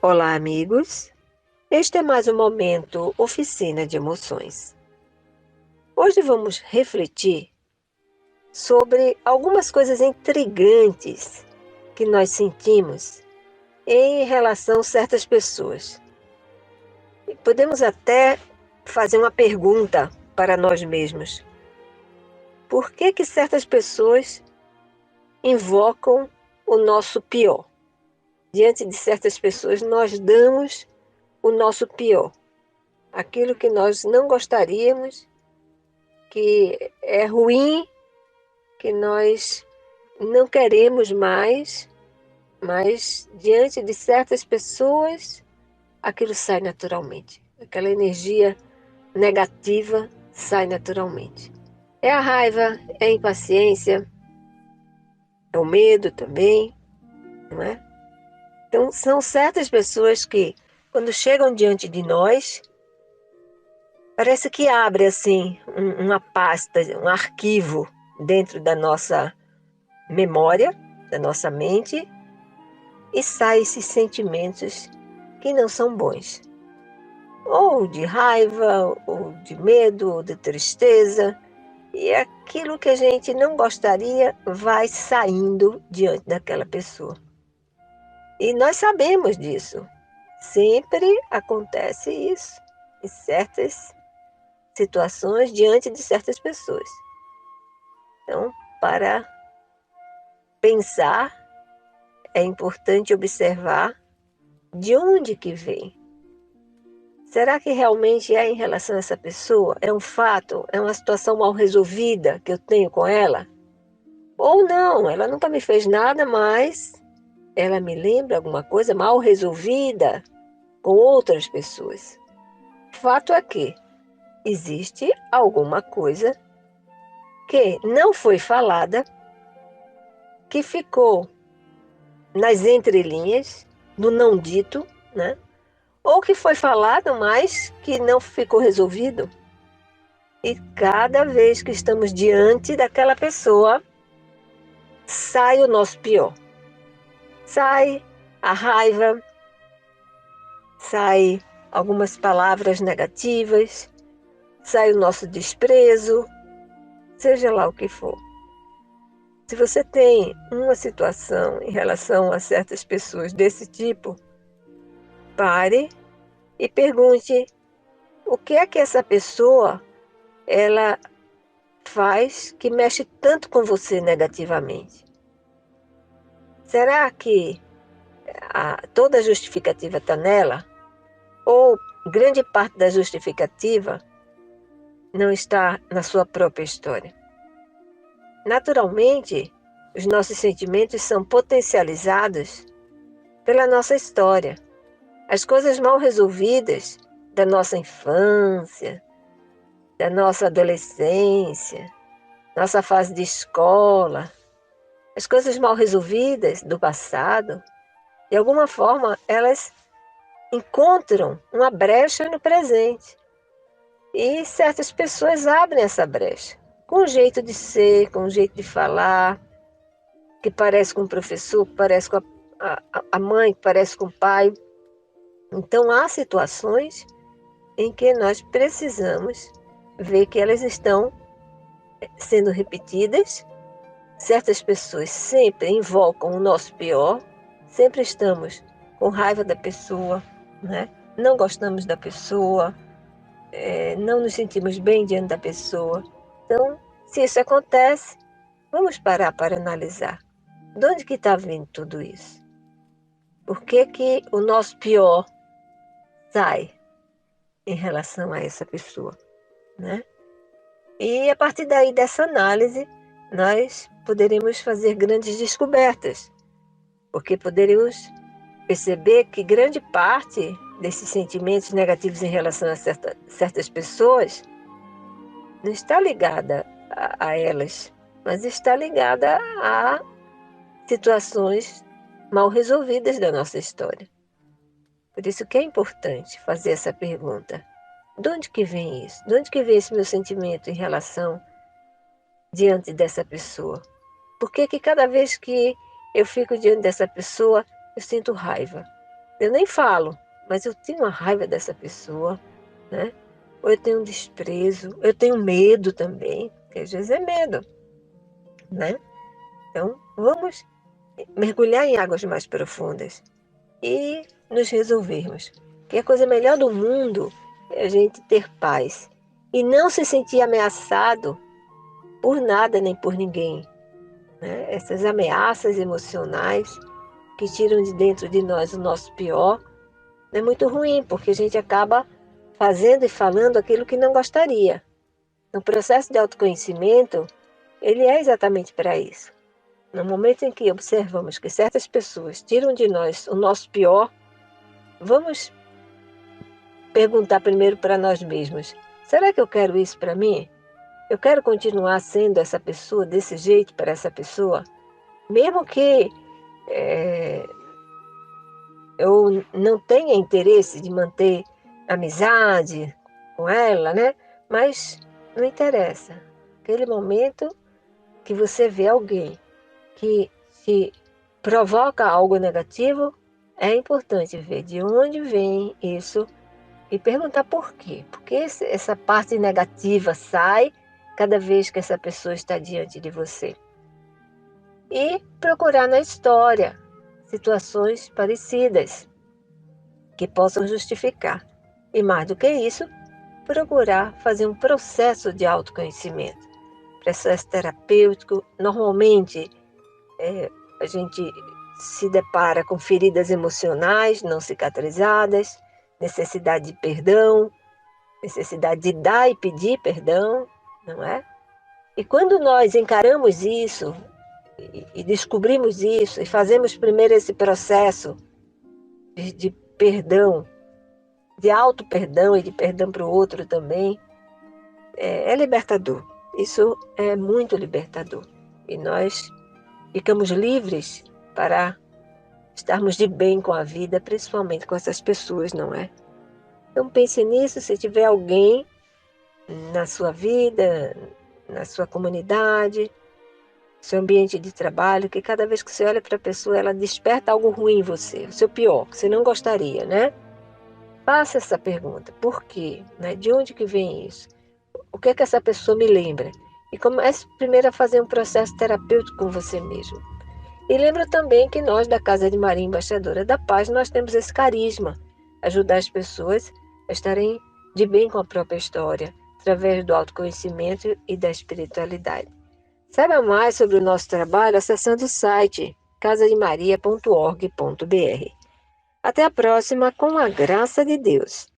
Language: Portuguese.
Olá, amigos. Este é mais um momento Oficina de Emoções. Hoje vamos refletir sobre algumas coisas intrigantes que nós sentimos em relação a certas pessoas. E podemos até fazer uma pergunta para nós mesmos. Por que que certas pessoas invocam o nosso pior? Diante de certas pessoas, nós damos o nosso pior. Aquilo que nós não gostaríamos, que é ruim, que nós não queremos mais, mas diante de certas pessoas, aquilo sai naturalmente. Aquela energia negativa sai naturalmente. É a raiva, é a impaciência, é o medo também, não é? Então, são certas pessoas que, quando chegam diante de nós, parece que abre assim uma pasta, um arquivo dentro da nossa memória, da nossa mente, e sai esses sentimentos que não são bons. Ou de raiva, ou de medo, ou de tristeza. E aquilo que a gente não gostaria vai saindo diante daquela pessoa. E nós sabemos disso. Sempre acontece isso em certas situações diante de certas pessoas. Então, para pensar, é importante observar de onde que vem. Será que realmente é em relação a essa pessoa? É um fato? É uma situação mal resolvida que eu tenho com ela? Ou não, ela nunca me fez nada, mas ela me lembra alguma coisa mal resolvida com outras pessoas. Fato é que existe alguma coisa que não foi falada, que ficou nas entrelinhas, no não dito, né? Ou que foi falado, mas que não ficou resolvido. E cada vez que estamos diante daquela pessoa, sai o nosso pior. Sai a raiva, sai algumas palavras negativas, sai o nosso desprezo, seja lá o que for. Se você tem uma situação em relação a certas pessoas desse tipo, pare e pergunte o que é que essa pessoa ela faz que mexe tanto com você negativamente. Será que toda a justificativa está nela? Ou grande parte da justificativa não está na sua própria história? Naturalmente, os nossos sentimentos são potencializados pela nossa história. As coisas mal resolvidas da nossa infância, da nossa adolescência, nossa fase de escola, as coisas mal resolvidas do passado, de alguma forma, elas encontram uma brecha no presente. E certas pessoas abrem essa brecha, com um jeito de ser, com um jeito de falar, que parece com o professor, que parece com a mãe, que parece com o pai. Então, há situações em que nós precisamos ver que elas estão sendo repetidas. Certas pessoas sempre invocam o nosso pior, sempre estamos com raiva da pessoa, né? Não gostamos da pessoa, não nos sentimos bem diante da pessoa. Então, se isso acontece, vamos parar para analisar. De onde que está vindo tudo isso? Por que que o nosso pior sai em relação a essa pessoa, né? E a partir daí dessa análise, nós poderemos fazer grandes descobertas, porque poderemos perceber que grande parte desses sentimentos negativos em relação a certas pessoas não está ligada a elas, mas está ligada a situações mal resolvidas da nossa história. Por isso que é importante fazer essa pergunta. De onde que vem isso? De onde que vem esse meu sentimento em relação diante dessa pessoa? Por que que cada vez que eu fico diante dessa pessoa, eu sinto raiva? Eu nem falo, mas eu tenho uma raiva dessa pessoa, né? Ou eu tenho um desprezo, eu tenho medo também, porque às vezes é medo, né? Então, vamos mergulhar em águas mais profundas e nos resolvermos. Que a coisa melhor do mundo é a gente ter paz e não se sentir ameaçado por nada nem por ninguém, né? Essas ameaças emocionais que tiram de dentro de nós o nosso pior é muito ruim, porque a gente acaba fazendo e falando aquilo que não gostaria. No processo de autoconhecimento, ele é exatamente para isso. No momento em que observamos que certas pessoas tiram de nós o nosso pior, vamos perguntar primeiro para nós mesmos: será que eu quero isso para mim? Eu quero continuar sendo essa pessoa desse jeito para essa pessoa? Mesmo que eu não tenha interesse de manter amizade com ela, né? Mas não interessa. Aquele momento que você vê alguém que te provoca algo negativo, é importante ver de onde vem isso e perguntar por quê. Por que essa parte negativa sai cada vez que essa pessoa está diante de você? E procurar na história situações parecidas que possam justificar. E mais do que isso, procurar fazer um processo de autoconhecimento. Processo terapêutico, normalmente a gente se depara com feridas emocionais não cicatrizadas, necessidade de perdão, necessidade de dar e pedir perdão, não é? E quando nós encaramos isso e descobrimos isso e fazemos primeiro esse processo de perdão, de auto-perdão e de perdão para o outro também, é libertador. Isso é muito libertador. E nós ficamos livres para estarmos de bem com a vida, principalmente com essas pessoas, não é? Então pense nisso, se tiver alguém na sua vida, na sua comunidade, seu ambiente de trabalho, que cada vez que você olha para a pessoa, ela desperta algo ruim em você, o seu pior, que você não gostaria, né? Faça essa pergunta, por quê? Né? De onde que vem isso? O que é que essa pessoa me lembra? E comece primeiro a fazer um processo terapêutico com você mesmo. E lembra também que nós, da Casa de Maria Embaixadora da Paz, nós temos esse carisma, ajudar as pessoas a estarem de bem com a própria história, através do autoconhecimento e da espiritualidade. Saiba mais sobre o nosso trabalho acessando o site casademaria.org.br. Até a próxima, com a graça de Deus.